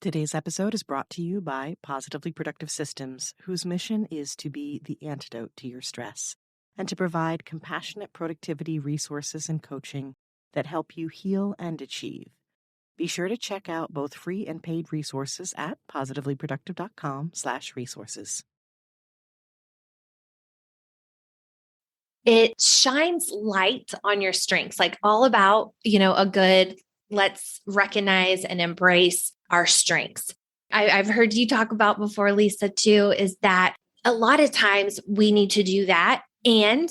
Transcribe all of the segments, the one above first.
Today's episode is brought to you by Positively Productive Systems, whose mission is to be the antidote to your stress and to provide compassionate productivity resources and coaching that help you heal and achieve. Be sure to check out both free and paid resources at positivelyproductive.com/resources. It shines light on your strengths, like all about, a good, let's recognize and embrace our strengths. I've heard you talk about before, Lisa, too, is that a lot of times we need to do that and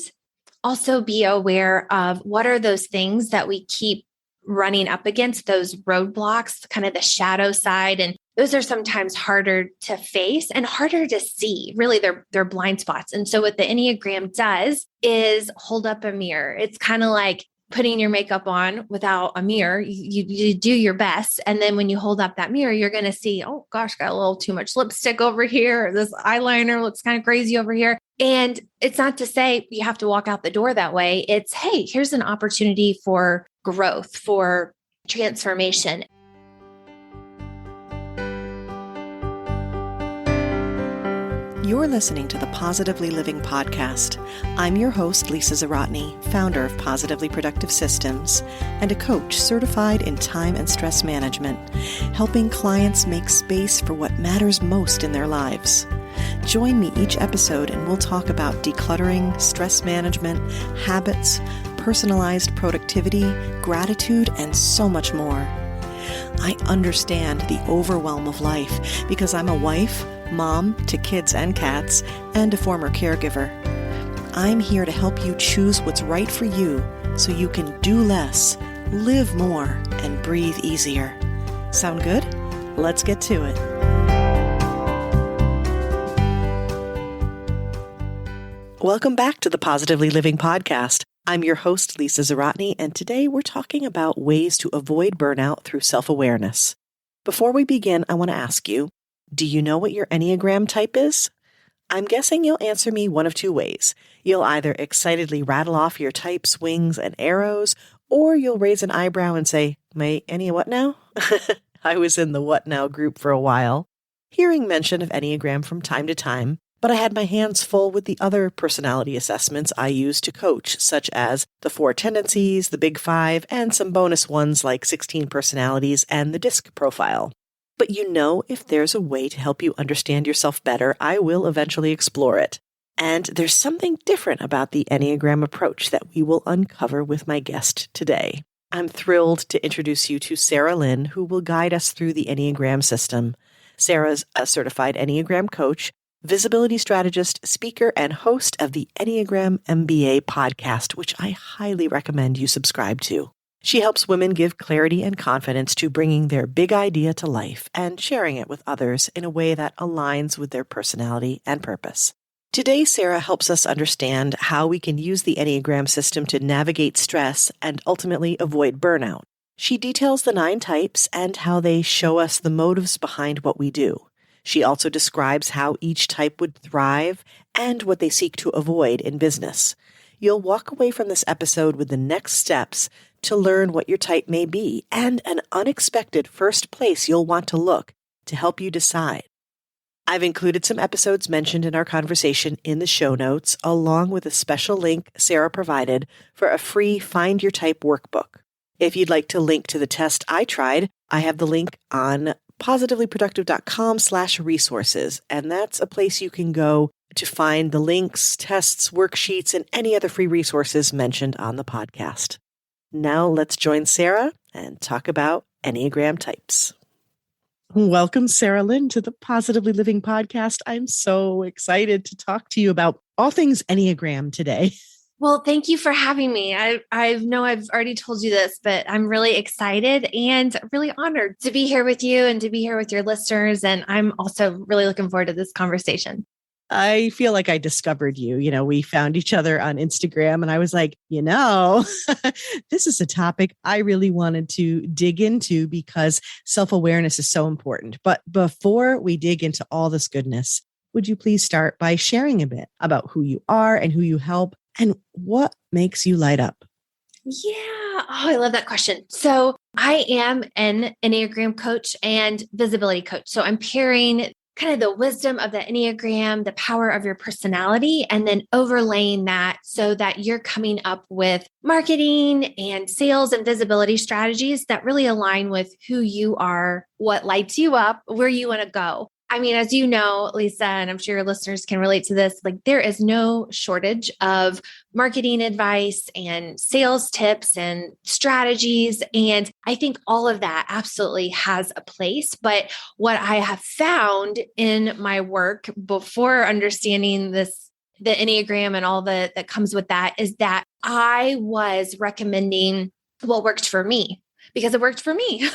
also be aware of what are those things that we keep running up against, those roadblocks, kind of the shadow side. And those are sometimes harder to face and harder to see. Really, they're blind spots. And so what the Enneagram does is hold up a mirror. It's kind of like putting your makeup on without a mirror. You do your best. And then when you hold up that mirror, you're going to see, oh gosh, got a little too much lipstick over here. Or this eyeliner looks kind of crazy over here. And it's not to say you have to walk out the door that way. It's, hey, here's an opportunity for growth, for transformation. You're listening to the Positively Living podcast. I'm your host, Lisa Zawrotny, founder of Positively Productive Systems and a coach certified in time and stress management, helping clients make space for what matters most in their lives. Join me each episode and we'll talk about decluttering, stress management, habits, personalized productivity, gratitude, and so much more. I understand the overwhelm of life because I'm a wife, mom to kids and cats, and a former caregiver. I'm here to help you choose what's right for you so you can do less, live more, and breathe easier. Sound good? Let's get to it. Welcome back to the Positively Living podcast. I'm your host, Lisa Zawrotny, and today we're talking about ways to avoid burnout through self-awareness. Before we begin, I want to ask you, do you know what your Enneagram type is? I'm guessing you'll answer me one of two ways. You'll either excitedly rattle off your type's wings and arrows, or you'll raise an eyebrow and say, my Enneagram what now? I was in the what now group for a while, hearing mention of Enneagram from time to time, but I had my hands full with the other personality assessments I use to coach, such as the 4 tendencies, the Big 5, and some bonus ones like 16 personalities and the DISC profile. But if there's a way to help you understand yourself better, I will eventually explore it. And there's something different about the Enneagram approach that we will uncover with my guest today. I'm thrilled to introduce you to Sarah Lynn, who will guide us through the Enneagram system. Sarah's a certified Enneagram coach, visibility strategist, speaker, and host of the Enneagram MBA podcast, which I highly recommend you subscribe to. She helps women give clarity and confidence to bringing their big idea to life and sharing it with others in a way that aligns with their personality and purpose. Today, Sarah helps us understand how we can use the Enneagram system to navigate stress and ultimately avoid burnout. She details the 9 types and how they show us the motives behind what we do. She also describes how each type would thrive and what they seek to avoid in business. You'll walk away from this episode with the next steps to learn what your type may be and an unexpected first place you'll want to look to help you decide. I've included some episodes mentioned in our conversation in the show notes, along with a special link Sarah provided for a free Find Your Type workbook. If you'd like to link to the test I tried, I have the link on positivelyproductive.com/resources, and that's a place you can go to find the links, tests, worksheets, and any other free resources mentioned on the podcast. Now let's join Sarah and talk about Enneagram types. Welcome, Sarah Lynn, to the Positively Living podcast. I'm so excited to talk to you about all things Enneagram today. Well, thank you for having me. I know I've already told you this, but I'm really excited and really honored to be here with you and to be here with your listeners. And I'm also really looking forward to this conversation. I feel like I discovered you. We found each other on Instagram and I was like, this is a topic I really wanted to dig into because self-awareness is so important. But before we dig into all this goodness, would you please start by sharing a bit about who you are and who you help and what makes you light up? Yeah. Oh, I love that question. So I am an Enneagram coach and visibility coach. So I'm pairing kind of the wisdom of the Enneagram, the power of your personality, and then overlaying that so that you're coming up with marketing and sales and visibility strategies that really align with who you are, what lights you up, where you want to go. I mean, as you know, Lisa, and I'm sure your listeners can relate to this, like there is no shortage of marketing advice and sales tips and strategies. And I think all of that absolutely has a place. But what I have found in my work before understanding this, the Enneagram and all that comes with that, is that I was recommending what worked for me because it worked for me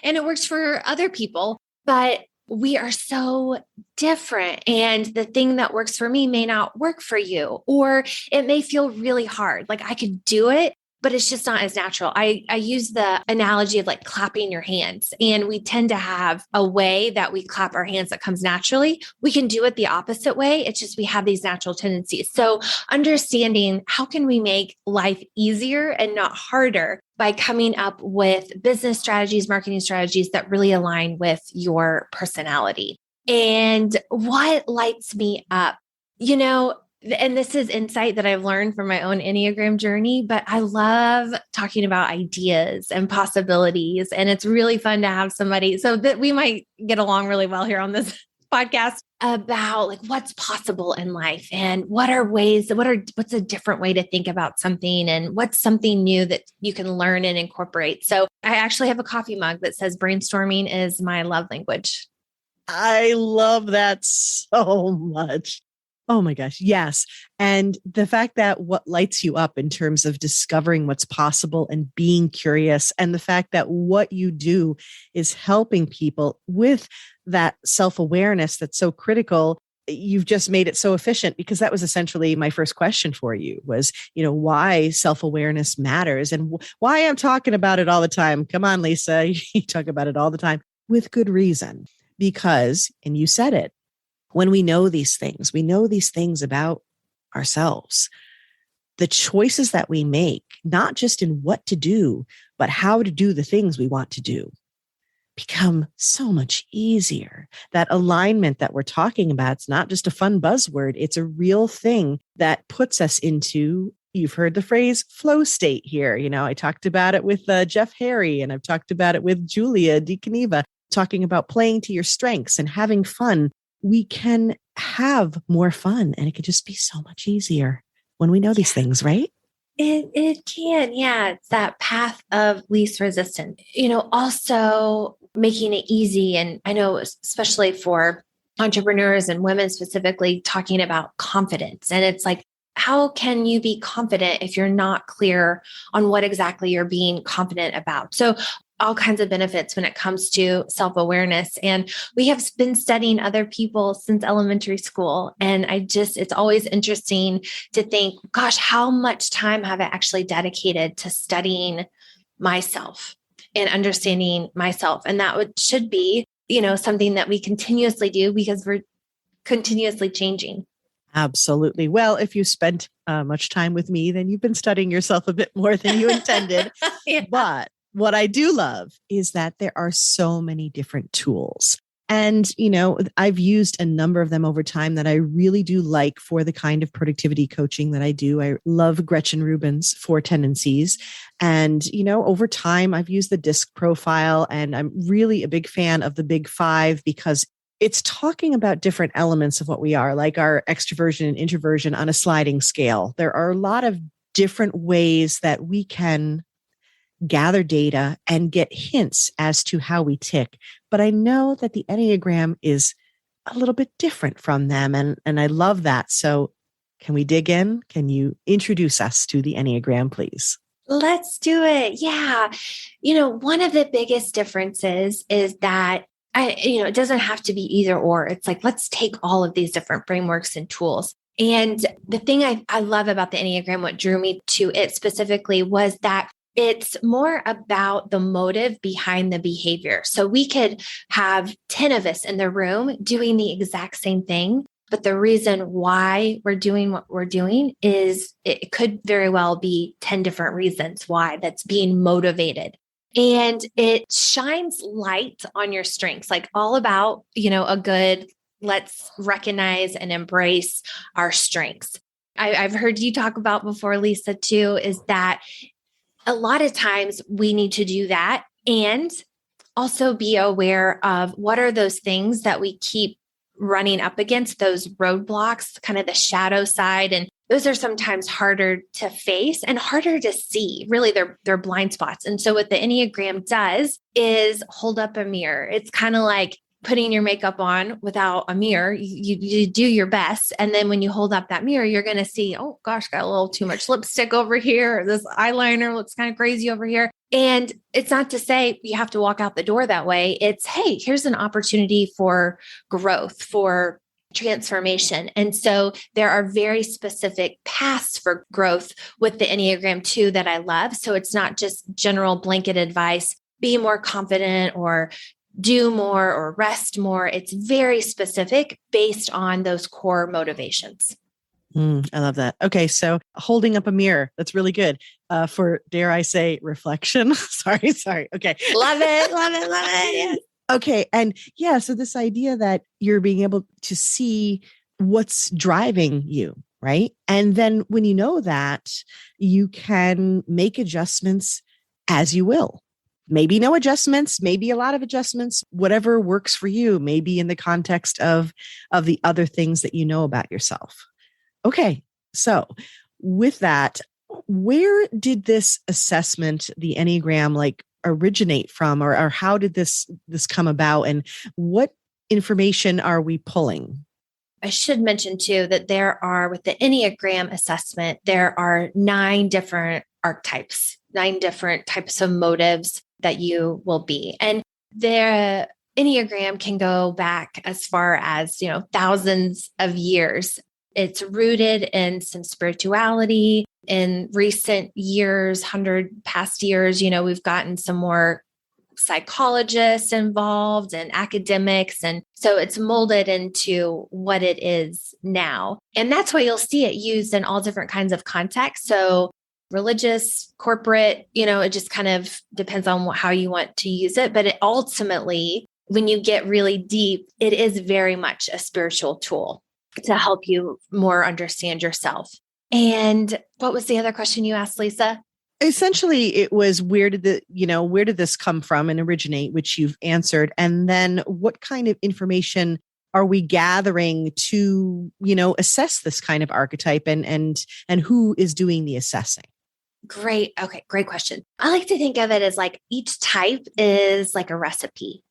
and it works for other people. But we are so different. And the thing that works for me may not work for you, or it may feel really hard. Like I could do it, but it's just not as natural. I use the analogy of like clapping your hands, and we tend to have a way that we clap our hands that comes naturally. We can do it the opposite way. It's just we have these natural tendencies. So understanding how can we make life easier and not harder by coming up with business strategies, marketing strategies that really align with your personality. And what lights me up, and this is insight that I've learned from my own Enneagram journey, but I love talking about ideas and possibilities. And it's really fun to have somebody so that we might get along really well here on this podcast about like what's possible in life and what's a different way to think about something and what's something new that you can learn and incorporate. So I actually have a coffee mug that says brainstorming is my love language. I love that so much. Oh my gosh. Yes. And the fact that what lights you up in terms of discovering what's possible and being curious, and the fact that what you do is helping people with that self-awareness that's so critical. You've just made it so efficient, because that was essentially my first question for you was, why self-awareness matters and why I'm talking about it all the time. Come on, Lisa, you talk about it all the time with good reason, because, and you said it, when we know these things about ourselves, the choices that we make, not just in what to do, but how to do the things we want to do, become so much easier. That alignment that we're talking about, it's not just a fun buzzword. It's a real thing that puts us into, you've heard the phrase flow state here. I talked about it with Jeff Harry, and I've talked about it with Julia DeCaneva, talking about playing to your strengths and having fun. We can have more fun, and it could just be so much easier when we know these things, right? It can. Yeah. It's that path of least resistance, also making it easy. And I know, especially for entrepreneurs and women specifically, talking about confidence. And it's like, how can you be confident if you're not clear on what exactly you're being confident about? So all kinds of benefits when it comes to self-awareness. And we have been studying other people since elementary school. And it's always interesting to think, gosh, how much time have I actually dedicated to studying myself and understanding myself? And that should be, something that we continuously do because we're continuously changing. Absolutely. Well, if you spent much time with me, then you've been studying yourself a bit more than you intended. Yeah. But what I do love is that there are so many different tools. And, I've used a number of them over time that I really do like for the kind of productivity coaching that I do. I love Gretchen Rubin's 4 Tendencies. And, over time, I've used the DISC profile, and I'm really a big fan of the Big 5 because it's talking about different elements of what we are, like our extroversion and introversion on a sliding scale. There are a lot of different ways that we can gather data and get hints as to how we tick. But I know that the Enneagram is a little bit different from them. And I love that. So can we dig in? Can you introduce us to the Enneagram, please? Let's do it. Yeah. One of the biggest differences is that it doesn't have to be either or. It's like, let's take all of these different frameworks and tools. And the thing I love about the Enneagram, what drew me to it specifically, was that it's more about the motive behind the behavior. So we could have 10 of us in the room doing the exact same thing, But the reason why we're doing what we're doing is it could very well be 10 different reasons why that's being motivated. And it shines light on your strengths, like all about, a good, let's recognize and embrace our strengths. I've heard you talk about before, Lisa, too, is that a lot of times we need to do that and also be aware of what are those things that we keep running up against, those roadblocks, kind of the shadow side. And those are sometimes harder to face and harder to see. Really, they're blind spots. And so what the Enneagram does is hold up a mirror. It's kind of like putting your makeup on without a mirror. You do your best. And then when you hold up that mirror, you're going to see, oh gosh, got a little too much lipstick over here. Or this eyeliner looks kind of crazy over here. And it's not to say you have to walk out the door that way. It's, hey, here's an opportunity for growth, for transformation. And so there are very specific paths for growth with the Enneagram 2 that I love. So it's not just general blanket advice, be more confident or do more or rest more. It's very specific based on those core motivations. I love that. Okay. So holding up a mirror, that's really good for, dare I say, reflection. Sorry. Okay. Love it. Love it. Love it. Yes. Okay. And yeah, so this idea that you're being able to see what's driving you, right? And then when you know that, you can make adjustments as you will. Maybe no adjustments, maybe a lot of adjustments, whatever works for you, maybe in the context of the other things that you know about yourself. Okay. So with that, where did this assessment, the Enneagram, originate from, or how did this come about, and what information are we pulling? I should mention too that with the Enneagram assessment, there are 9 different archetypes, 9 different types of motives that you will be. And the Enneagram can go back as far as, thousands of years. It's rooted in some spirituality. In recent years, 100 past years, we've gotten some more psychologists involved and academics. And so it's molded into what it is now. And that's why you'll see it used in all different kinds of contexts. So religious, corporate, it just kind of depends on how you want to use it. But it ultimately, when you get really deep, it is very much a spiritual tool to help you more understand yourself. And what was the other question you asked, Lisa? Essentially, it was where did this come from and originate, which you've answered. And then what kind of information are we gathering to, assess this kind of archetype, and who is doing the assessing? Great. Okay. Great question. I like to think of it as like each type is like a recipe.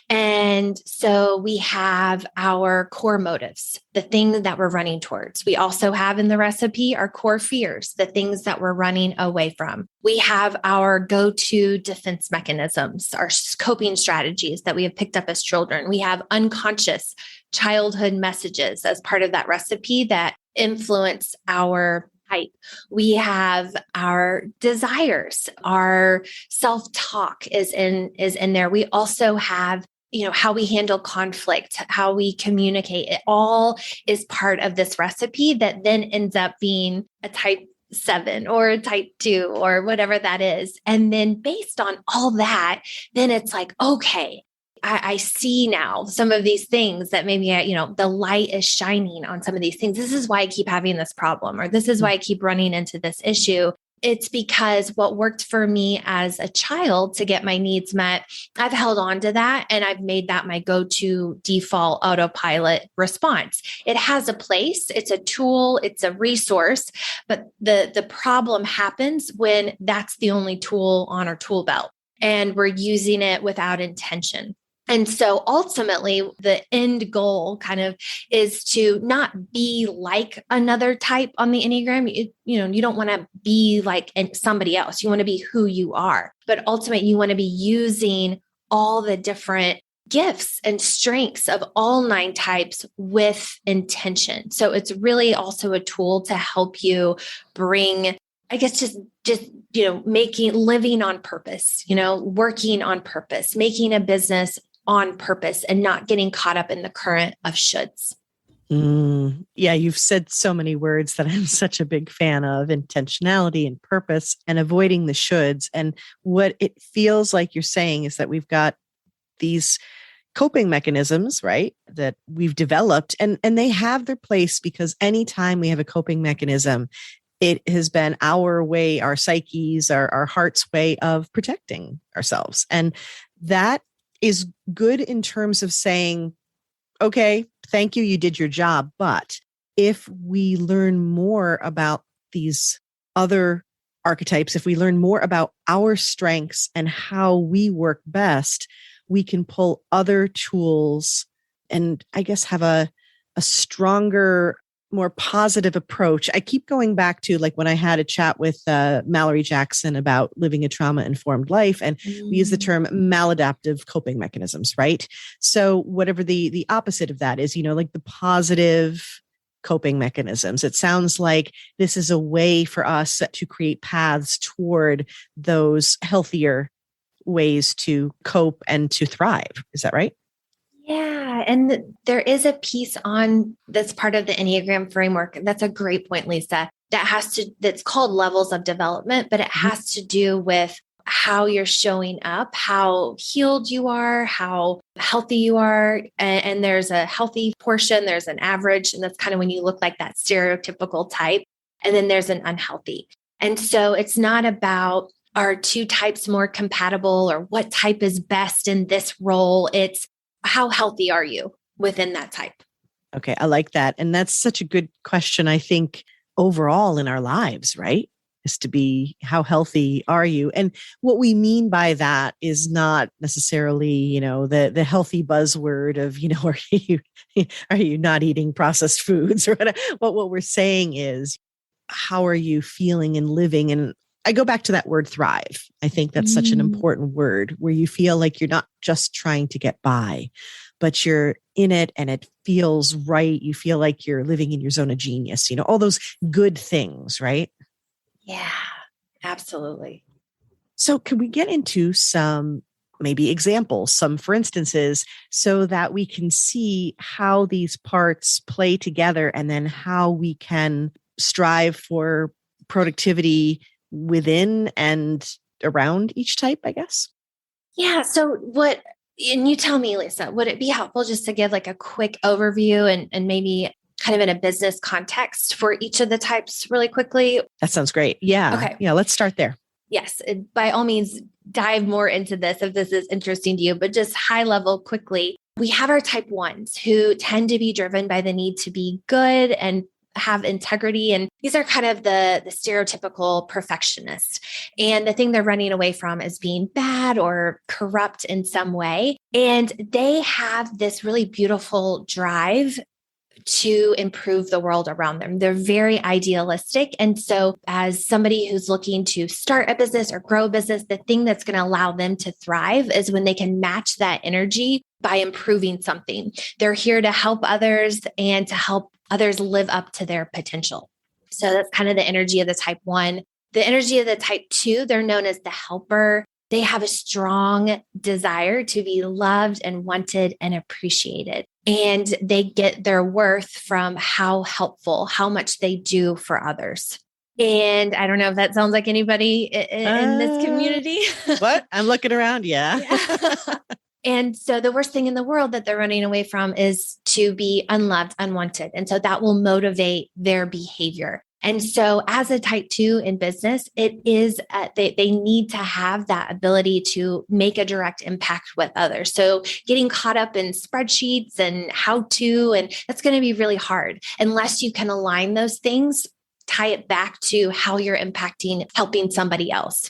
And so we have our core motives, the thing that we're running towards. We also have in the recipe our core fears, the things that we're running away from. We have our go-to defense mechanisms, our coping strategies that we have picked up as children. We have unconscious childhood messages as part of that recipe that influence our type. We have our desires, our self-talk is in there. We also have, how we handle conflict, how we communicate. It all is part of this recipe that then ends up being a type 7 or a type 2 or whatever that is. And then based on all that, then it's like, okay, I see now some of these things that maybe, the light is shining on some of these things. This is why I keep having this problem, or this is why I keep running into this issue. It's because what worked for me as a child to get my needs met, I've held on to that and I've made that my go-to default autopilot response. It has a place, it's a tool, it's a resource, but the problem happens when that's the only tool on our tool belt and we're using it without intention. And so ultimately, the end goal kind of is to not be like another type on the Enneagram. You don't want to be like somebody else. You want to be who you are. But ultimately, you want to be using all the different gifts and strengths of all 9 types with intention. So it's really also a tool to help you bring, I guess, just living on purpose, working on purpose, making a business on purpose and not getting caught up in the current of shoulds. Yeah, you've said so many words that I'm such a big fan of: intentionality and purpose and avoiding the shoulds. And what it feels like you're saying is that we've got these coping mechanisms, right, that we've developed, and they have their place, because anytime we have a coping mechanism, it has been our way, our psyches, our heart's way of protecting ourselves. And that is good in terms of saying, okay, thank you, you did your job. But if we learn more about these other archetypes, if we learn more about our strengths and how we work best, we can pull other tools and I guess have a stronger, more positive approach. I keep going back to like when I had a chat with Mallory Jackson about living a trauma-informed life, and we use the term maladaptive coping mechanisms, right? So whatever the opposite of that is, like the positive coping mechanisms. It sounds like this is a way for us to create paths toward those healthier ways to cope and to thrive. Is that right? Yeah. And there is a piece on this part of the Enneagram framework. That's a great point, Lisa. That's called levels of development, but it has to do with how you're showing up, how healed you are, how healthy you are. And there's a healthy portion, there's an average, and that's kind of when you look like that stereotypical type. And then there's an unhealthy. And so it's not about, are two types more compatible or what type is best in this role? It's how healthy are you within that type? Okay, I like that. And that's such a good question, I think, overall in our lives, right? Is to be, how healthy are you? And what we mean by that is not necessarily, the healthy buzzword of, are you not eating processed foods or whatever. What we're saying is, how are you feeling and living? And I go back to that word thrive. I think that's such an important word, where you feel like you're not just trying to get by, but you're in it and it feels right. You feel like you're living in your zone of genius, all those good things, right? Yeah, absolutely. So can we get into some maybe examples, some for instances, so that we can see how these parts play together and then how we can strive for productivity within and around each type, I guess? Yeah. So and you tell me, Lisa, would it be helpful just to give like a quick overview and maybe kind of in a business context for each of the types really quickly? That sounds great. Yeah. Okay. Yeah. Let's start there. Yes. By all means, dive more into this if this is interesting to you, but just high level quickly. We have our type ones who tend to be driven by the need to be good and have integrity. And these are kind of the stereotypical perfectionists. And the thing they're running away from is being bad or corrupt in some way. And they have this really beautiful drive to improve the world around them. They're very idealistic. And so as somebody who's looking to start a business or grow a business, the thing that's going to allow them to thrive is when they can match that energy by improving something. They're here to help others and to help others live up to their potential. So that's kind of the energy of the type one. The energy of the type two, they're known as the helper. They have a strong desire to be loved and wanted and appreciated. And they get their worth from how helpful, how much they do for others. And I don't know if that sounds like anybody in this community. What? I'm looking around. Yeah. And so the worst thing in the world that they're running away from is to be unloved, unwanted. And so that will motivate their behavior. And so as a type two in business, it is, they need to have that ability to make a direct impact with others. So getting caught up in spreadsheets and how to, and that's going to be really hard unless you can align those things, tie it back to how you're impacting, helping somebody else.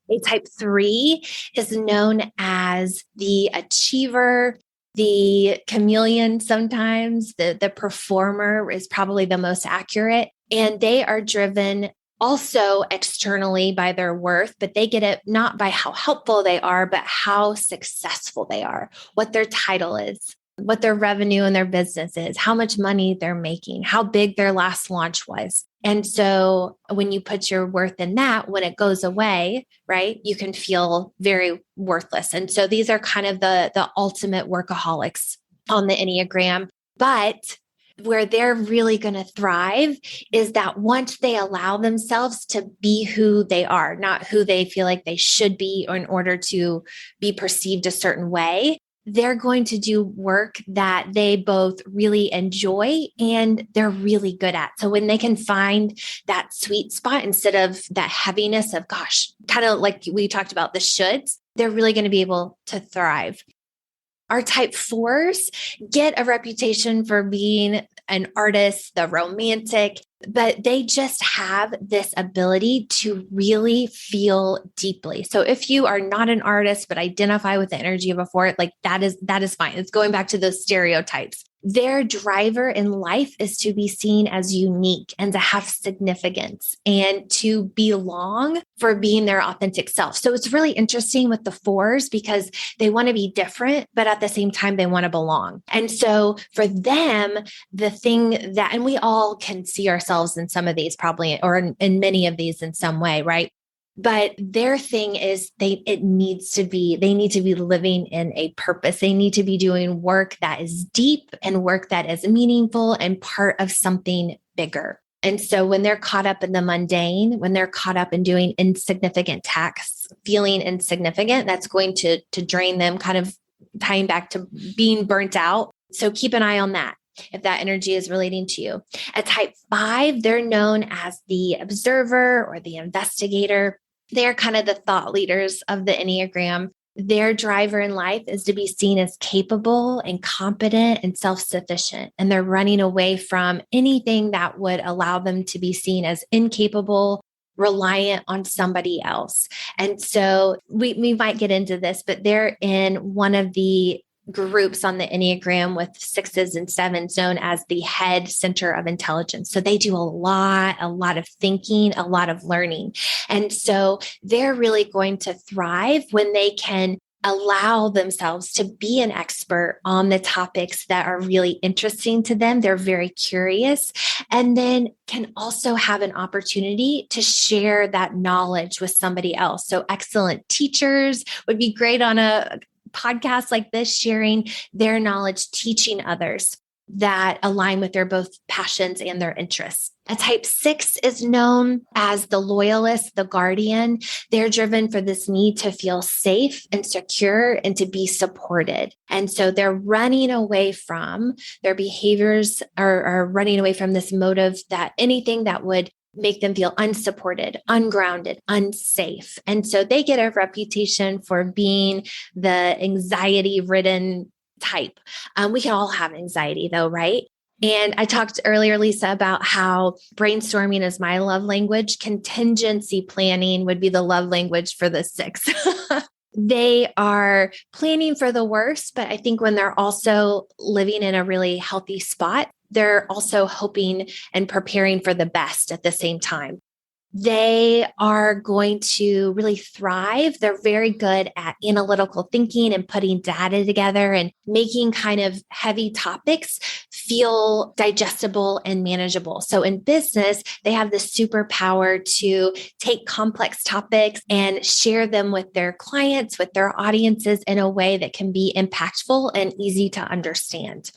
A type three is known as the achiever, the chameleon sometimes, the performer is probably the most accurate. And they are driven also externally by their worth, but they get it not by how helpful they are, but how successful they are, what their title is, what their revenue and their business is, how much money they're making, how big their last launch was. And so when you put your worth in that, when it goes away, right, you can feel very worthless. And so these are kind of the ultimate workaholics on the Enneagram. But where they're really going to thrive is that once they allow themselves to be who they are, not who they feel like they should be or in order to be perceived a certain way, they're going to do work that they both really enjoy and they're really good at. So when they can find that sweet spot instead of that heaviness of, gosh, kind of like we talked about the shoulds, they're really going to be able to thrive. Our type fours get a reputation for being an artist, the romantic, but they just have this ability to really feel deeply. So if you are not an artist, but identify with the energy of a four, like that is fine. It's going back to those stereotypes. Their driver in life is to be seen as unique and to have significance and to belong for being their authentic self. So it's really interesting with the fours because they want to be different, but at the same time, they want to belong. And so for them, the thing that, and we all can see ourselves in some of these probably, or in many of these in some way, right? But their thing is they need to be living in a purpose. They need to be doing work that is deep and work that is meaningful and part of something bigger. And so when they're caught up in the mundane, when they're caught up in doing insignificant tasks, feeling insignificant, that's going to drain them, kind of tying back to being burnt out. So keep an eye on that if that energy is relating to you. At type 5, they're known as the observer or the investigator. They're kind of the thought leaders of the Enneagram. Their driver in life is to be seen as capable and competent and self-sufficient. And they're running away from anything that would allow them to be seen as incapable, reliant on somebody else. And so we might get into this, but they're in one of the groups on the Enneagram with 6s and 7s known as the head center of intelligence. So they do a lot of thinking, a lot of learning. And so they're really going to thrive when they can allow themselves to be an expert on the topics that are really interesting to them. They're very curious and then can also have an opportunity to share that knowledge with somebody else. So excellent teachers would be great on a podcast like this, sharing their knowledge, teaching others that align with their both passions and their interests. A type 6 is known as the loyalist, the guardian. They're driven for this need to feel safe and secure and to be supported. And so they're running away from their behaviors are running away from this motive that anything that would make them feel unsupported, ungrounded, unsafe. And so they get a reputation for being the anxiety-ridden type. We can all have anxiety though, right? And I talked earlier, Lisa, about how brainstorming is my love language. Contingency planning would be the love language for the 6. They are planning for the worst, but I think when they're also living in a really healthy spot, they're also hoping and preparing for the best at the same time. They are going to really thrive. They're very good at analytical thinking and putting data together and making kind of heavy topics feel digestible and manageable. So in business, they have the superpower to take complex topics and share them with their clients, with their audiences in a way that can be impactful and easy to understand.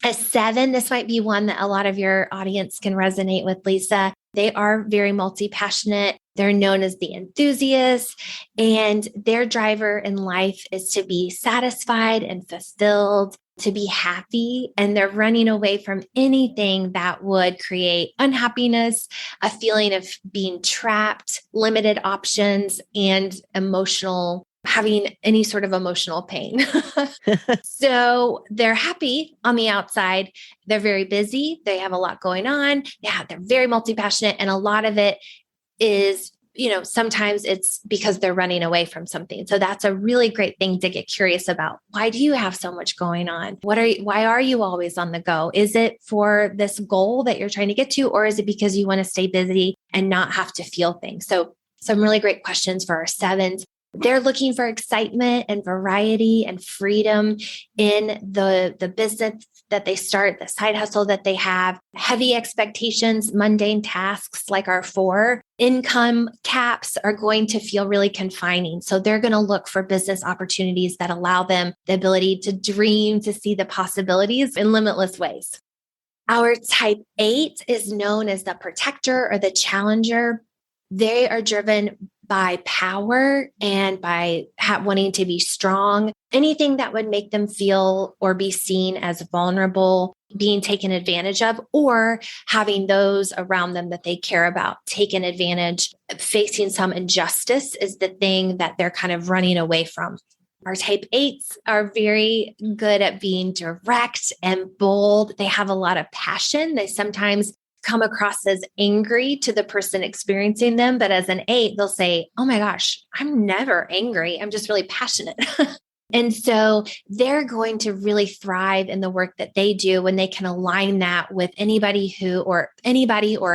A 7, this might be one that a lot of your audience can resonate with, Lisa. They are very multi-passionate. They're known as the enthusiasts, and their driver in life is to be satisfied and fulfilled, to be happy, and they're running away from anything that would create unhappiness, a feeling of being trapped, limited options, and having any sort of emotional pain. So they're happy on the outside. They're very busy. They have a lot going on. Yeah, they're very multi-passionate. And a lot of it is, sometimes it's because they're running away from something. So that's a really great thing to get curious about. Why do you have so much going on? Why are you always on the go? Is it for this goal that you're trying to get to, or is it because you want to stay busy and not have to feel things? So some really great questions for our 7s. They're looking for excitement and variety and freedom in the business that they start, the side hustle that they have, heavy expectations, mundane tasks like our 4. Income caps are going to feel really confining. So they're going to look for business opportunities that allow them the ability to dream, to see the possibilities in limitless ways. Our type 8 is known as the protector or the challenger. They are driven by power and by wanting to be strong. Anything that would make them feel or be seen as vulnerable, being taken advantage of, or having those around them that they care about taken advantage, facing some injustice is the thing that they're kind of running away from. Our type 8s are very good at being direct and bold. They have a lot of passion. They sometimes come across as angry to the person experiencing them. But as an 8, they'll say, oh my gosh, I'm never angry. I'm just really passionate. And so they're going to really thrive in the work that they do when they can align that with anybody or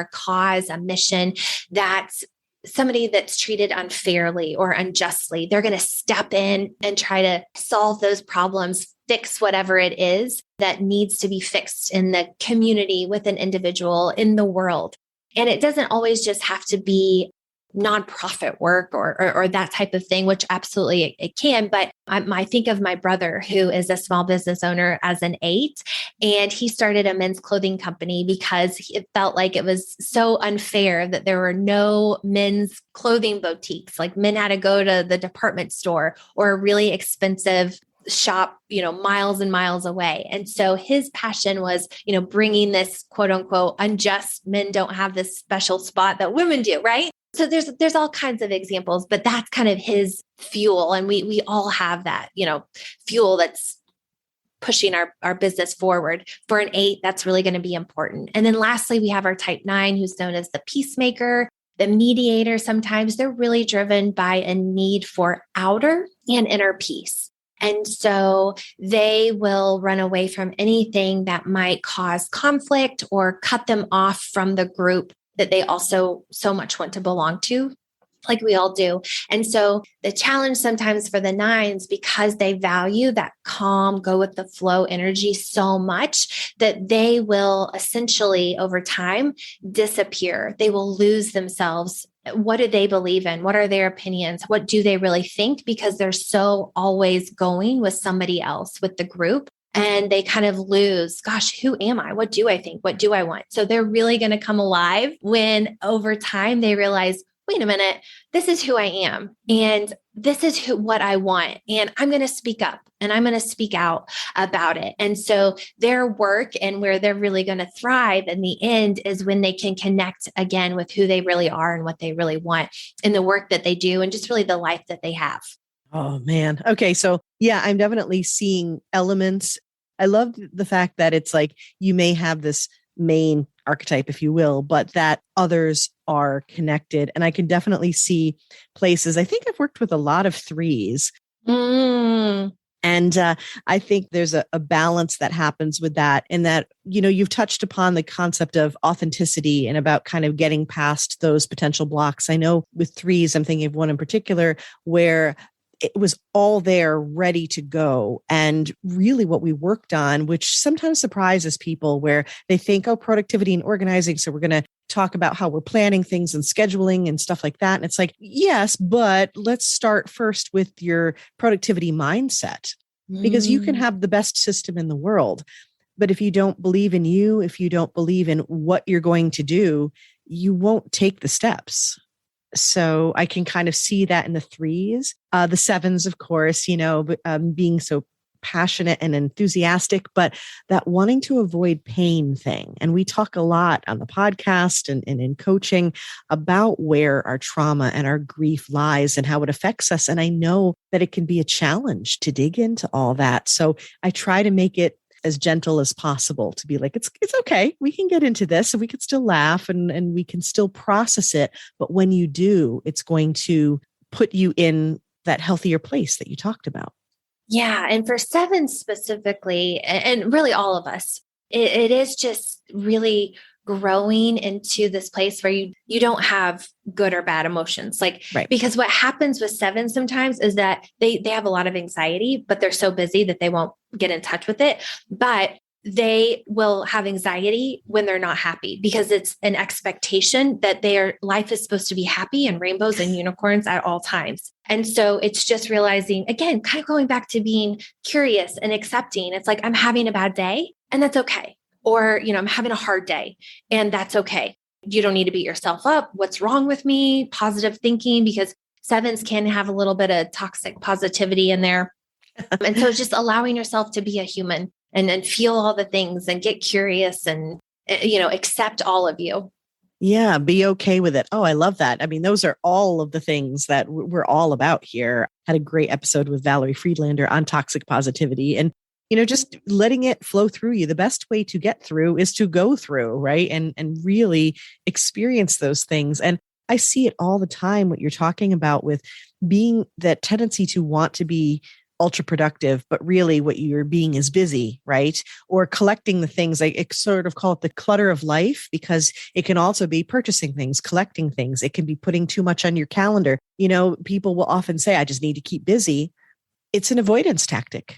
a cause, a mission that's somebody that's treated unfairly or unjustly. They're going to step in and try to solve those problems, fix whatever it is that needs to be fixed in the community, with an individual, in the world. And it doesn't always just have to be nonprofit work or that type of thing, which absolutely it can. But I think of my brother, who is a small business owner as an 8, and he started a men's clothing company because it felt like it was so unfair that there were no men's clothing boutiques. Like, men had to go to the department store or a really expensive shop, miles and miles away. And so his passion was, bringing this quote unquote unjust, men don't have this special spot that women do, right? So there's all kinds of examples, but that's kind of his fuel. And we all have that, fuel that's pushing our business forward. For an 8, that's really going to be important. And then lastly, we have our type 9, who's known as the peacemaker, the mediator. Sometimes they're really driven by a need for outer and inner peace. And so they will run away from anything that might cause conflict or cut them off from the group that they also so much want to belong to, like we all do. And so the challenge sometimes for the 9s, because they value that calm, go with the flow energy so much, that they will essentially over time disappear. They will lose themselves. What do they believe in? What are their opinions? What do they really think? Because they're so always going with somebody else, with the group. And they kind of lose, gosh, who am I? What do I think? What do I want? So they're really going to come alive when over time they realize, wait a minute, this is who I am. And this is what I want. And I'm going to speak up and I'm going to speak out about it. And so their work and where they're really going to thrive in the end is when they can connect again with who they really are and what they really want in the work that they do and just really the life that they have. Oh, man. Okay. So yeah, I'm definitely seeing elements. I love the fact that it's like you may have this main archetype, if you will, but that others are connected. And I can definitely see places. I think I've worked with a lot of 3s. And I think there's a balance that happens with that, in that, you've touched upon the concept of authenticity and about kind of getting past those potential blocks. I know with 3s, I'm thinking of one in particular where it was all there ready to go. And really what we worked on, which sometimes surprises people, where they think, oh, productivity and organizing. So we're going to talk about how we're planning things and scheduling and stuff like that. And it's like, yes, but let's start first with your productivity mindset, because you can have the best system in the world. But if you don't believe in you, if you don't believe in what you're going to do, you won't take the steps. So I can kind of see that in the 3s, the 7s, of course, being so passionate and enthusiastic, but that wanting to avoid pain thing. And we talk a lot on the podcast and in coaching about where our trauma and our grief lies and how it affects us. And I know that it can be a challenge to dig into all that. So I try to make it as gentle as possible, to be like, it's okay. We can get into this and we can still laugh and we can still process it. But when you do, it's going to put you in that healthier place that you talked about. Yeah. And for 7 specifically, and really all of us, it is just really growing into this place where you don't have good or bad emotions. Right. Because what happens with 7 sometimes is that they have a lot of anxiety, but they're so busy that they won't get in touch with it. But they will have anxiety when they're not happy, because it's an expectation that their life is supposed to be happy and rainbows and unicorns at all times. And so it's just realizing, again, kind of going back to being curious and accepting. It's like, I'm having a bad day and that's okay. Or, I'm having a hard day, and that's okay. You don't need to beat yourself up. What's wrong with me? Positive thinking, because sevens can have a little bit of toxic positivity in there. And so it's just allowing yourself to be a human and feel all the things and get curious and, accept all of you. Yeah, be okay with it. Oh, I love that. I mean, those are all of the things that we're all about here. Had a great episode with Valerie Friedlander on toxic positivity and, just letting it flow through you. The best way to get through is to go through, right? And really experience those things. And I see it all the time, what you're talking about with being that tendency to want to be ultra productive, but really what you're being is busy, right? Or collecting the things. I sort of call it the clutter of life, because it can also be purchasing things, collecting things. It can be putting too much on your calendar. People will often say, I just need to keep busy. It's an avoidance tactic.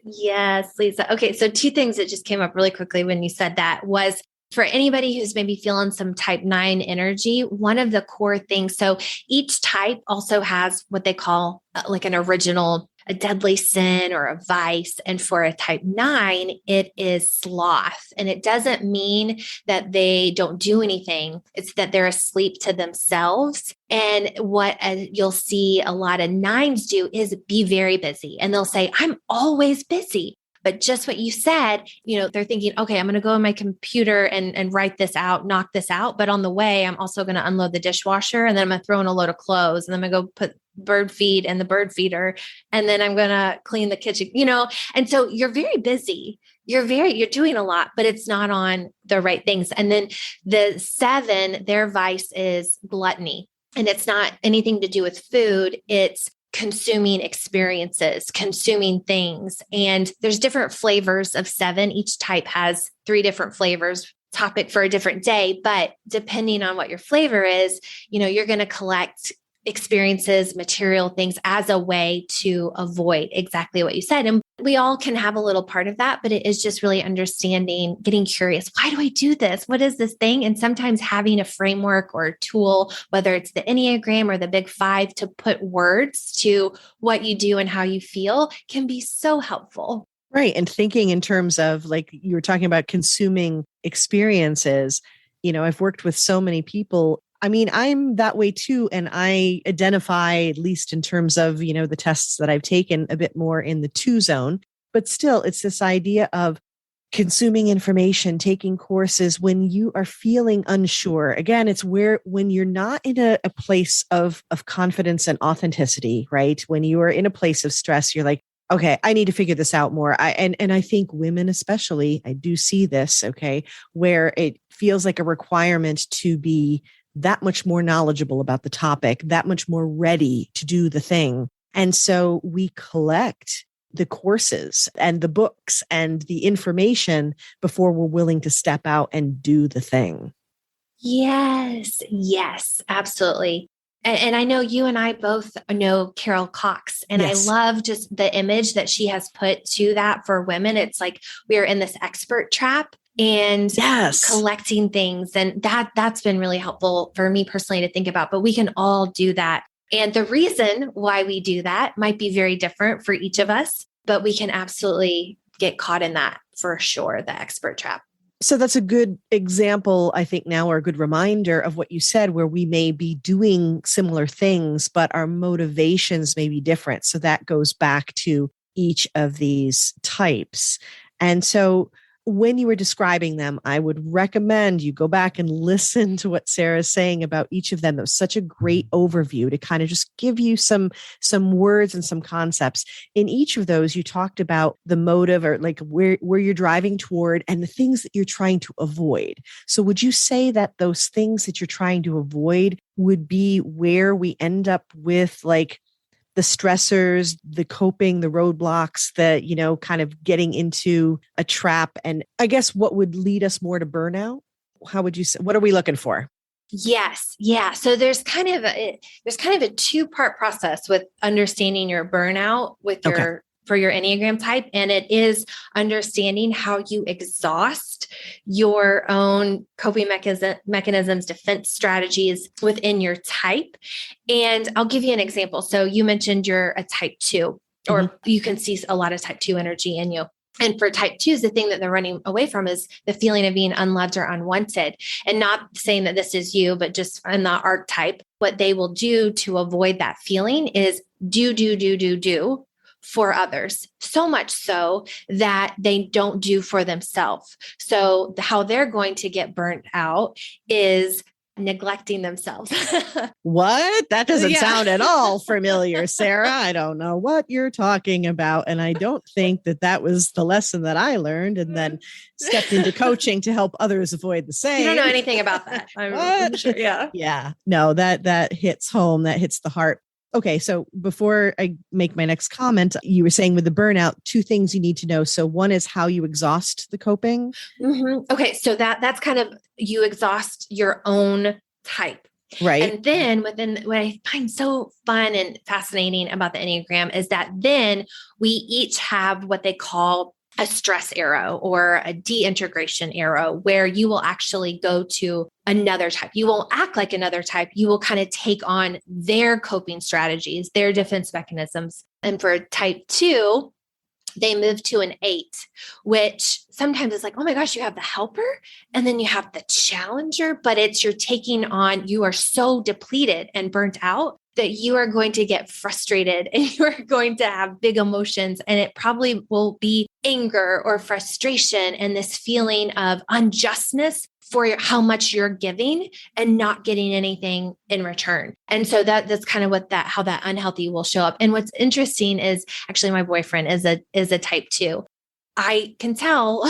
Yes, Lisa. Okay. So 2 things that just came up really quickly when you said that was, for anybody who's maybe feeling some type 9 energy, one of the core things. So each type also has what they call like an original, a deadly sin or a vice. And for a type 9, it is sloth. And it doesn't mean that they don't do anything. It's that they're asleep to themselves. And what you'll see a lot of 9s do is be very busy. And they'll say, I'm always busy. But just what you said, they're thinking, okay, I'm going to go on my computer and write this out, knock this out. But on the way, I'm also going to unload the dishwasher, and then I'm going to throw in a load of clothes, and then I'm going to go put bird feed in the bird feeder. And then I'm going to clean the kitchen, and so you're very busy. You're doing a lot, but it's not on the right things. And then the 7, their vice is gluttony, and it's not anything to do with food. It's consuming experiences, consuming things. And there's different flavors of 7. Each type has 3 different flavors, topic for a different day. But depending on what your flavor is, you're going to collect experiences, material things as a way to avoid exactly what you said. And we all can have a little part of that, but it is just really understanding, getting curious. Why do I do this? What is this thing? And sometimes having a framework or a tool, whether it's the Enneagram or the Big 5, to put words to what you do and how you feel can be so helpful. Right. And thinking in terms of, like you were talking about, consuming experiences. I've worked with so many people. I mean, I'm that way too. And I identify, at least in terms of, the tests that I've taken, a bit more in the 2 zone. But still, it's this idea of consuming information, taking courses when you are feeling unsure. Again, it's when you're not in a place of confidence and authenticity, right? When you are in a place of stress, you're like, okay, I need to figure this out more. And I think women especially, I do see this, okay, where it feels like a requirement to be that much more knowledgeable about the topic, that much more ready to do the thing. And so we collect the courses and the books and the information before we're willing to step out and do the thing. Yes, absolutely. And I know you and I both know Carol Cox, and yes. I love just the image that she has put to that for women. It's like we are in this expert trap and yes, collecting things. And that's been really helpful for me personally to think about, but we can all do that. And the reason why we do that might be very different for each of us, but we can absolutely get caught in that for sure, the expert trap. So that's a good example, I think now, or a good reminder of what you said, where we may be doing similar things, but our motivations may be different. So that goes back to each of these types. And so when you were describing them, I would recommend you go back and listen to what Sarah's saying about each of them. That was such a great overview to kind of just give you some words and some concepts. In each of those, you talked about the motive, or like where you're driving toward, and the things that you're trying to avoid. So would you say that those things that you're trying to avoid would be where we end up with, like, the stressors, the coping, the roadblocks, that, kind of getting into a trap? And I guess what would lead us more to burnout? How would you say, what are we looking for? Yes. Yeah. So there's kind of a 2-part process with understanding your burnout with for your Enneagram type. And it is understanding how you exhaust your own coping mechanisms, defense strategies within your type. And I'll give you an example. So you mentioned you're a type 2, or you can see a lot of type 2 energy in you. And for type 2s, the thing that they're running away from is the feeling of being unloved or unwanted. And not saying that this is you, but just in the archetype, what they will do to avoid that feeling is do for others. So much so that they don't do for themselves. So how they're going to get burnt out is neglecting themselves. What? That doesn't sound at all familiar, Sarah. I don't know what you're talking about. And I don't think that was the lesson that I learned and then stepped into coaching to help others avoid the same. You don't know anything about that. I'm sure. Yeah. Yeah. No, that hits home. That hits the heart. Okay. So before I make my next comment, you were saying with the burnout, two things you need to know. So one is how you exhaust the coping. Mm-hmm. Okay. So that's kind of, you exhaust your own type. Right. And then what I find so fun and fascinating about the Enneagram is that then we each have what they call a stress arrow or a de-integration arrow, where you will actually go to another type. You won't act like another type. You will kind of take on their coping strategies, their defense mechanisms. And for type 2, they move to an 8, which sometimes is like, oh my gosh, you have the helper and then you have the challenger, but you are so depleted and burnt out that you are going to get frustrated and you are going to have big emotions. And it probably will be anger or frustration and this feeling of unjustness for how much you're giving and not getting anything in return. And so that's kind of how that unhealthy will show up. And what's interesting is actually my boyfriend is a type 2. I can tell.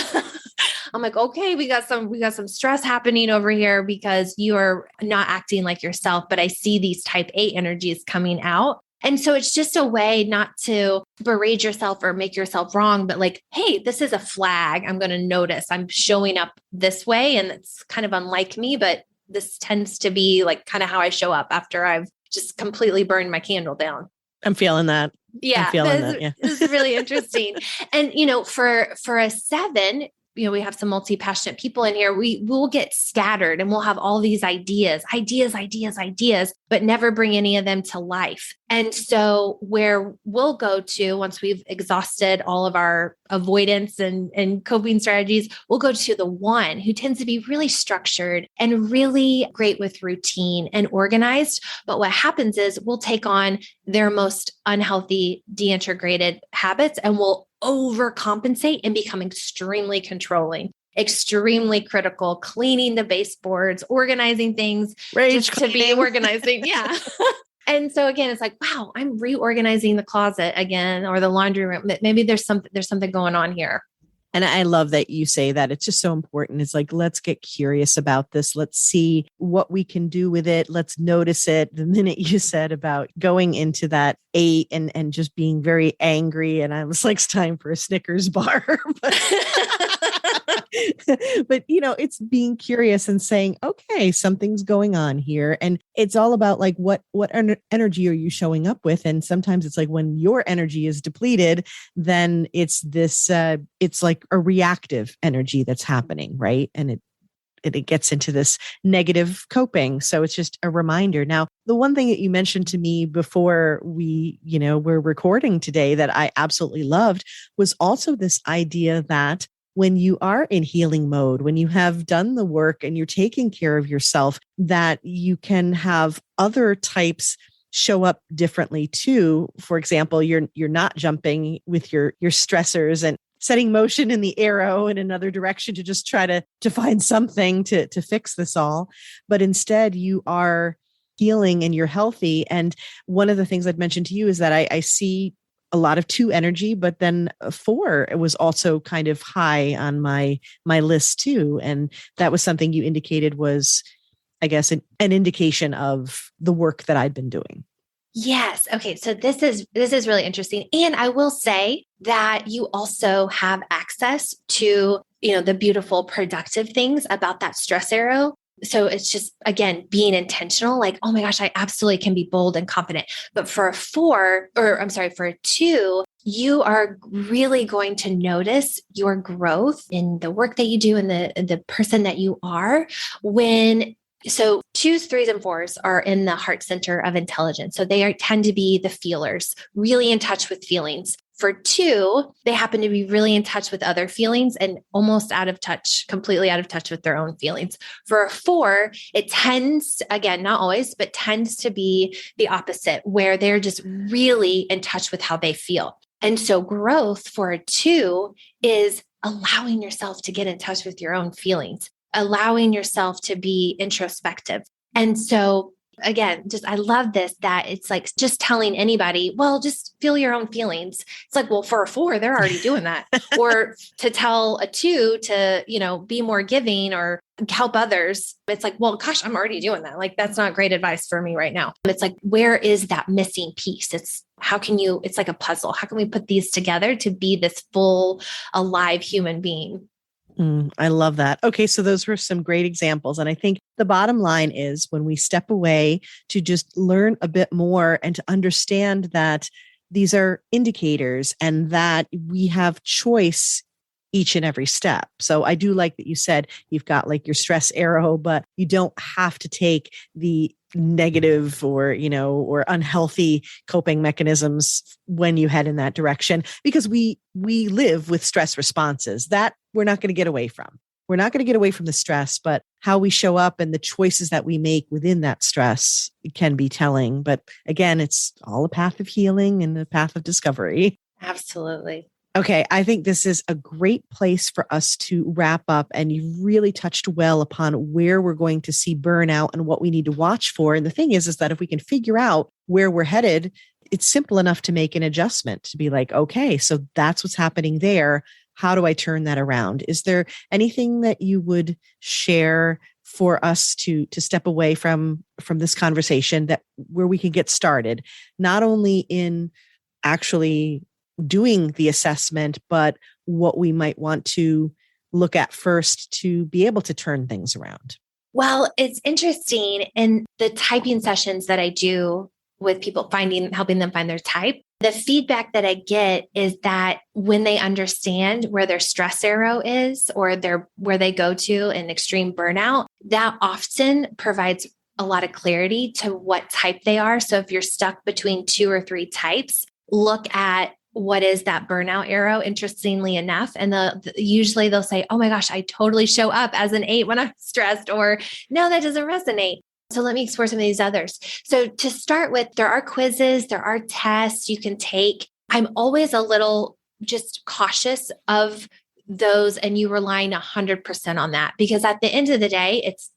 I'm like, okay, we got some stress happening over here because you are not acting like yourself, but I see these type 8 energies coming out. And so it's just a way not to berate yourself or make yourself wrong, but like, hey, this is a flag. I'm going to notice I'm showing up this way. And it's kind of unlike me, but this tends to be like kind of how I show up after I've just completely burned my candle down. I'm feeling that. Yeah. This is really interesting. And, for a 7, we have some multi-passionate people in here. We will get scattered and we'll have all these ideas, but never bring any of them to life. And so where we'll go to once we've exhausted all of our avoidance and coping strategies, we'll go to the 1 who tends to be really structured and really great with routine and organized. But what happens is we'll take on their most unhealthy, deintegrated habits and we'll overcompensate and become extremely controlling, extremely critical, cleaning the baseboards, organizing things just to be organizing. Yeah. And so again, it's like, wow, I'm reorganizing the closet again, or the laundry room. Maybe there's something going on here. And I love that you say that. It's just so important. It's like, let's get curious about this. Let's see what we can do with it. Let's notice it. The minute you said about going into that 8 and just being very angry, and I was like, it's time for a Snickers bar. But it's being curious and saying, okay, something's going on here. And it's all about like, what energy are you showing up with? And sometimes it's like when your energy is depleted, then it's this, it's like a reactive energy that's happening, right? And it gets into this negative coping. So it's just a reminder. Now, the one thing that you mentioned to me before we, we're recording today that I absolutely loved was also this idea that when you are in healing mode, when you have done the work and you're taking care of yourself, that you can have other types show up differently too. For example, you're not jumping with your stressors and setting motion in the arrow in another direction to just try to find something to fix this all. But instead you are healing and you're healthy. And one of the things I'd mentioned to you is that I see a lot of 2 energy, but then 4 was also kind of high on my list too. And that was something you indicated was, I guess, an indication of the work that I'd been doing. Yes. Okay. So this is really interesting. And I will say that you also have access to, the beautiful productive things about that stress arrow. So it's just, again, being intentional, like, oh my gosh, I absolutely can be bold and confident. But for a 2, you are really going to notice your growth in the work that you do and the person that you are So 2s, 3s, and 4s are in the heart center of intelligence. So they tend to be the feelers, really in touch with feelings. For 2, they happen to be really in touch with other feelings and almost out of touch, completely out of touch with their own feelings. For a 4, it tends, again, not always, but tends to be the opposite, where they're just really in touch with how they feel. And so growth for a 2 is allowing yourself to get in touch with your own feelings, allowing yourself to be introspective. And so again, just, I love this, that it's like just telling anybody, well, just feel your own feelings. It's like, well, for a 4, they're already doing that. Or to tell a 2 to, be more giving or help others. It's like, well, gosh, I'm already doing that. Like, that's not great advice for me right now. It's like, where is that missing piece? It's like a puzzle. How can we put these together to be this full, alive human being? I love that. Okay, so those were some great examples. And I think the bottom line is when we step away to just learn a bit more and to understand that these are indicators and that we have choice each and every step. So I do like that you said you've got like your stress arrow, but you don't have to take the negative or unhealthy coping mechanisms when you head in that direction, because we live with stress responses that we're not going to get away from. We're not going to get away from the stress, but how we show up and the choices that we make within that stress can be telling. But again, it's all a path of healing and a path of discovery. Absolutely. Okay, I think this is a great place for us to wrap up. And you really touched well upon where we're going to see burnout and what we need to watch for. And the thing is that if we can figure out where we're headed, it's simple enough to make an adjustment to be like, okay, so that's what's happening there. How do I turn that around? Is there anything that you would share for us to step away from this conversation that where we can get started, not only in actually doing the assessment, but what we might want to look at first to be able to turn things around? Well, it's interesting in the typing sessions that I do with people, helping them find their type. The feedback that I get is that when they understand where their stress arrow is or where they go to in extreme burnout, that often provides a lot of clarity to what type they are. So if you're stuck between 2 or 3 types, look at what is that burnout arrow, interestingly enough. And usually they'll say, oh my gosh, I totally show up as an 8 when I'm stressed, or no, that doesn't resonate. So let me explore some of these others. So to start with, there are quizzes, there are tests you can take. I'm always a little just cautious of those and you relying 100% on that, because at the end of the day, it's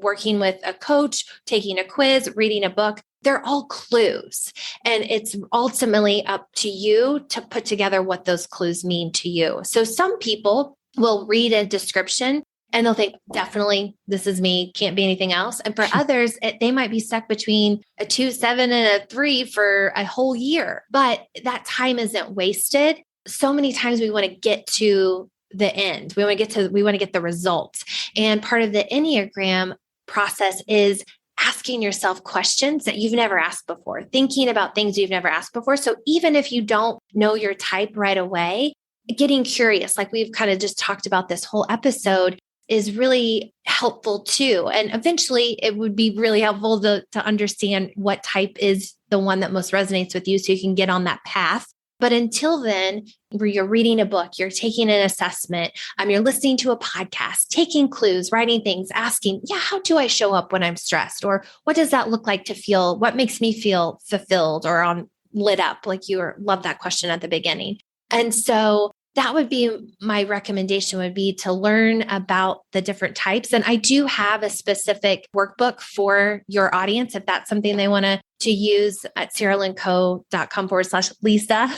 working with a coach, taking a quiz, reading a book. They're all clues. And it's ultimately up to you to put together what those clues mean to you. So some people will read a description and they'll think, definitely, this is me, can't be anything else. And for others, they might be stuck between a 2, 7, and a 3 for a whole year. But that time isn't wasted. So many times we want to get to the end. We want to get the results. And part of the Enneagram process is asking yourself questions that you've never asked before, thinking about things you've never asked before. So even if you don't know your type right away, getting curious, like we've kind of just talked about this whole episode, is really helpful too. And eventually it would be really helpful to understand what type is the one that most resonates with you so you can get on that path. But until then, where you're reading a book, you're taking an assessment, you're listening to a podcast, taking clues, writing things, asking, how do I show up when I'm stressed? Or what does that look like to feel? What makes me feel fulfilled or lit up? Like love that question at the beginning. And so that would be my recommendation, would be to learn about the different types. And I do have a specific workbook for your audience, if that's something they want to use, at sarahlynnco.com/Lisa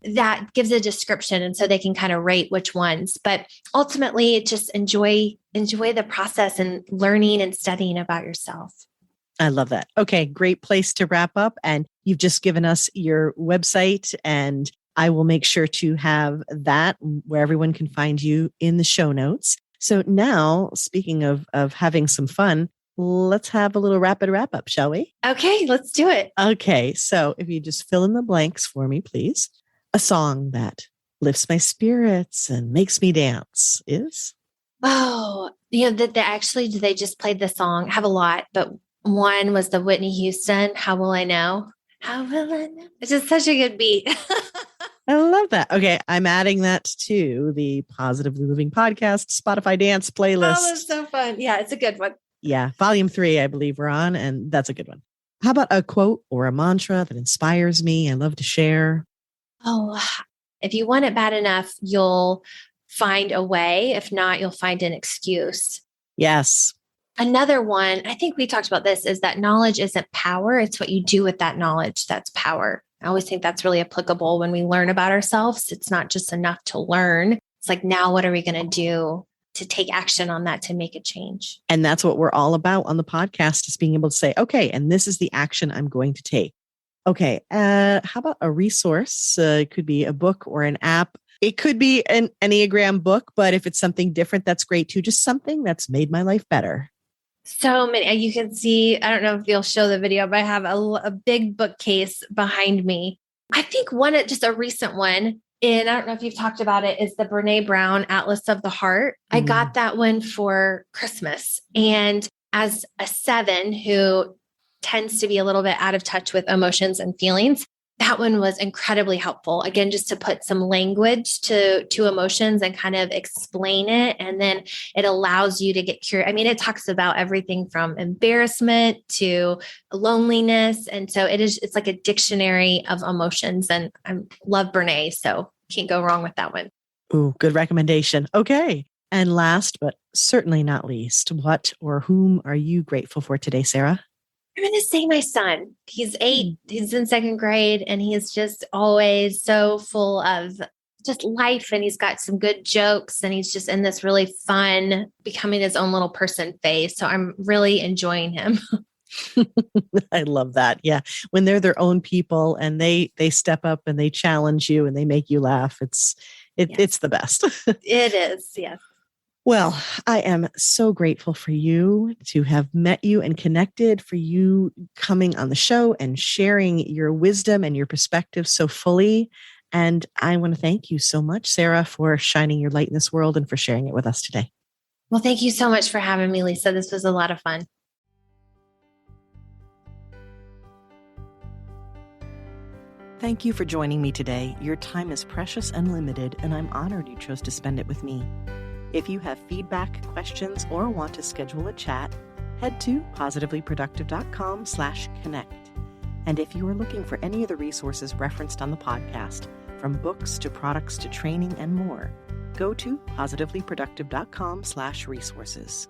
that gives a description. And so they can kind of rate which ones, but ultimately just enjoy the process and learning and studying about yourself. I love that. Okay, great place to wrap up. And you've just given us your website, and I will make sure to have that where everyone can find you in the show notes. So now, speaking of having some fun, let's have a little rapid wrap up, shall we? Okay, let's do it. Okay, so if you just fill in the blanks for me, please. A song that lifts my spirits and makes me dance is? Oh, they just played the song. I have a lot, but one was the Whitney Houston, How Will I Know? How will I know? It's just such a good beat. I love that. Okay. I'm adding that to the Positively Living Podcast Spotify dance playlist. Oh, that's so fun. Yeah, it's a good one. Yeah. Volume 3, I believe we're on, and that's a good one. How about a quote or a mantra that inspires me? I love to share. Oh, if you want it bad enough, you'll find a way. If not, you'll find an excuse. Yes. Another one, I think we talked about this, is that knowledge isn't power. It's what you do with that knowledge that's power. I always think that's really applicable when we learn about ourselves. It's not just enough to learn. It's like, now what are we going to do to take action on that to make a change? And that's what we're all about on the podcast, is being able to say, okay, and this is the action I'm going to take. Okay. How about a resource? It could be a book or an app. It could be an Enneagram book, but if it's something different, that's great too. Just something that's made my life better. So many. You can see, I don't know if you'll show the video, but I have a big bookcase behind me. I think just a recent one, and I don't know if you've talked about it, is the Brene Brown Atlas of the Heart. I got that one for Christmas. And as a 7 who tends to be a little bit out of touch with emotions and feelings, that one was incredibly helpful. Again, just to put some language to emotions and kind of explain it. And then it allows you to get curious. I mean, it talks about everything from embarrassment to loneliness. And so it's like a dictionary of emotions. And I love Brene, so can't go wrong with that one. Ooh, good recommendation. Okay. And last, but certainly not least, what or whom are you grateful for today, Sarah? I'm going to say my son. He's 8. He's in 2nd grade, and he is just always so full of just life. And he's got some good jokes, and he's just in this really fun, becoming his own little person phase. So I'm really enjoying him. I love that. Yeah. When they're their own people and they step up and they challenge you and they make you laugh, it's the best. It is. Yes. Well, I am so grateful for you to have met you and connected, for you coming on the show and sharing your wisdom and your perspective so fully. And I want to thank you so much, Sarah, for shining your light in this world and for sharing it with us today. Well, thank you so much for having me, Lisa. This was a lot of fun. Thank you for joining me today. Your time is precious and limited, and I'm honored you chose to spend it with me. If you have feedback, questions, or want to schedule a chat, head to positivelyproductive.com/connect. And if you are looking for any of the resources referenced on the podcast, from books to products to training and more, go to positivelyproductive.com/resources.